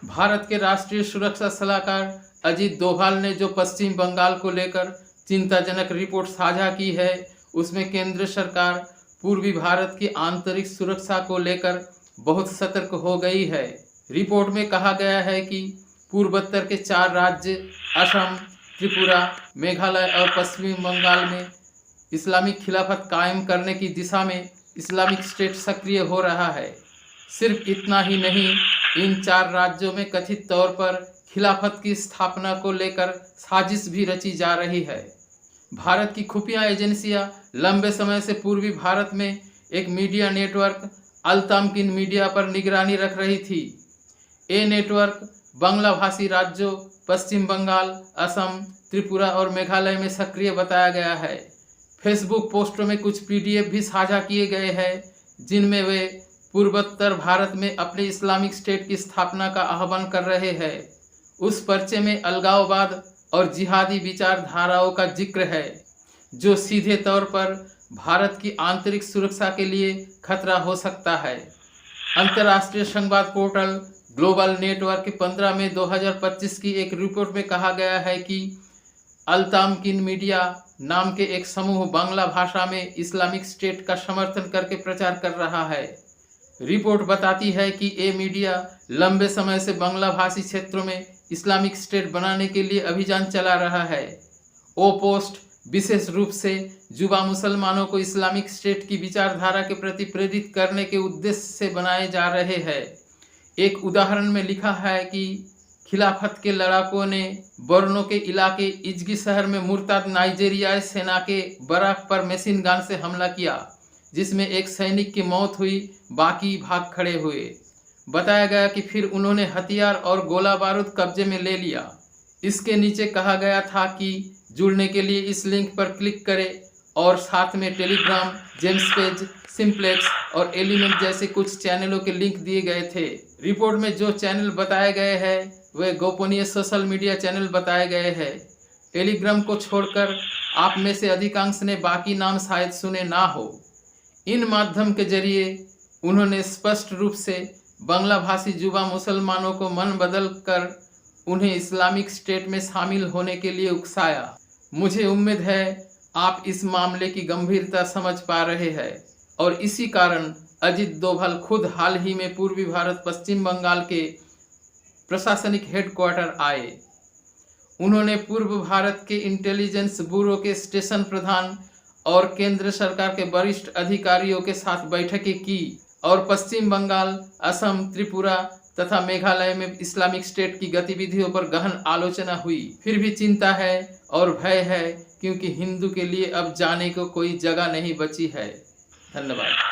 भारत के राष्ट्रीय सुरक्षा सलाहकार अजीत डोभाल ने जो पश्चिम बंगाल को लेकर चिंताजनक रिपोर्ट साझा की है, उसमें केंद्र सरकार पूर्वी भारत की आंतरिक सुरक्षा को लेकर बहुत सतर्क हो गई है। रिपोर्ट में कहा गया है कि पूर्वोत्तर के 4 राज्य असम, त्रिपुरा, मेघालय और पश्चिम बंगाल में इस्लामिक खिलाफत कायम करने की दिशा में इस्लामिक स्टेट सक्रिय हो रहा है। सिर्फ इतना ही नहीं, इन 4 राज्यों में कथित तौर पर खिलाफत की स्थापना को लेकर साजिश भी रची जा रही है। भारत की खुफिया एजेंसियां लंबे समय से पूर्वी भारत में एक मीडिया नेटवर्क अल-तमकीन मीडिया पर निगरानी रख रही थी। ये नेटवर्क बांग्ला भाषी राज्यों पश्चिम बंगाल, असम, त्रिपुरा और मेघालय में सक्रिय बताया गया है। फेसबुक पोस्टों में कुछ पीडीएफ भी साझा किए गए हैं, जिनमें वे पूर्वोत्तर भारत में अपने इस्लामिक स्टेट की स्थापना का आह्वान कर रहे हैं। उस पर्चे में अलगाववाद और जिहादी विचारधाराओं का जिक्र है, जो सीधे तौर पर भारत की आंतरिक सुरक्षा के लिए खतरा हो सकता है। अंतर्राष्ट्रीय संवाद पोर्टल ग्लोबल नेटवर्क के 15 मई 2025 की एक रिपोर्ट में कहा गया है कि अल-तमकीन मीडिया नाम के एक समूह बांग्ला भाषा में इस्लामिक स्टेट का समर्थन करके प्रचार कर रहा है। रिपोर्ट बताती है कि ये मीडिया लंबे समय से बांग्ला भाषी क्षेत्रों में इस्लामिक स्टेट बनाने के लिए अभियान चला रहा है। वो पोस्ट विशेष रूप से युवा मुसलमानों को इस्लामिक स्टेट की विचारधारा के प्रति प्रेरित करने के उद्देश्य से बनाए जा रहे हैं। एक उदाहरण में लिखा है कि खिलाफत के लड़ाकों ने बोर्नो के इलाके इजगी शहर में मुर्ताद नाइजीरियाई सेना के बराक पर मशीन गन से हमला किया, जिसमें एक सैनिक की मौत हुई, बाकी भाग खड़े हुए। बताया गया कि फिर उन्होंने हथियार और गोला बारूद कब्जे में ले लिया। इसके नीचे कहा गया था कि जुड़ने के लिए इस लिंक पर क्लिक करें और साथ में टेलीग्राम, जेम्स पेज, सिंप्लेक्स और एलिमेंट जैसे कुछ चैनलों के लिंक दिए गए थे। रिपोर्ट में जो चैनल बताए गए हैं वे गोपनीय सोशल मीडिया चैनल बताए गए हैं। टेलीग्राम को छोड़कर आप में से अधिकांश ने बाकी नाम शायद सुने ना हो। इन माध्यम के जरिए उन्होंने स्पष्ट रूप से बांग्ला भाषी युवा मुसलमानों को मन बदल कर उन्हें इस्लामिक स्टेट में शामिल होने के लिए उकसाया। मुझे उम्मीद है आप इस मामले की गंभीरता समझ पा रहे हैं और इसी कारण अजीत डोभाल खुद हाल ही में पूर्वी भारत पश्चिम बंगाल के प्रशासनिक हेडक्वार्टर आए। उन्होंने पूर्व भारत के इंटेलिजेंस ब्यूरो के स्टेशन प्रधान और केंद्र सरकार के वरिष्ठ अधिकारियों के साथ बैठकें की और पश्चिम बंगाल, असम, त्रिपुरा तथा मेघालय में इस्लामिक स्टेट की गतिविधियों पर गहन आलोचना हुई। फिर भी चिंता है और भय है, क्योंकि हिंदू के लिए अब जाने को कोई जगह नहीं बची है। धन्यवाद।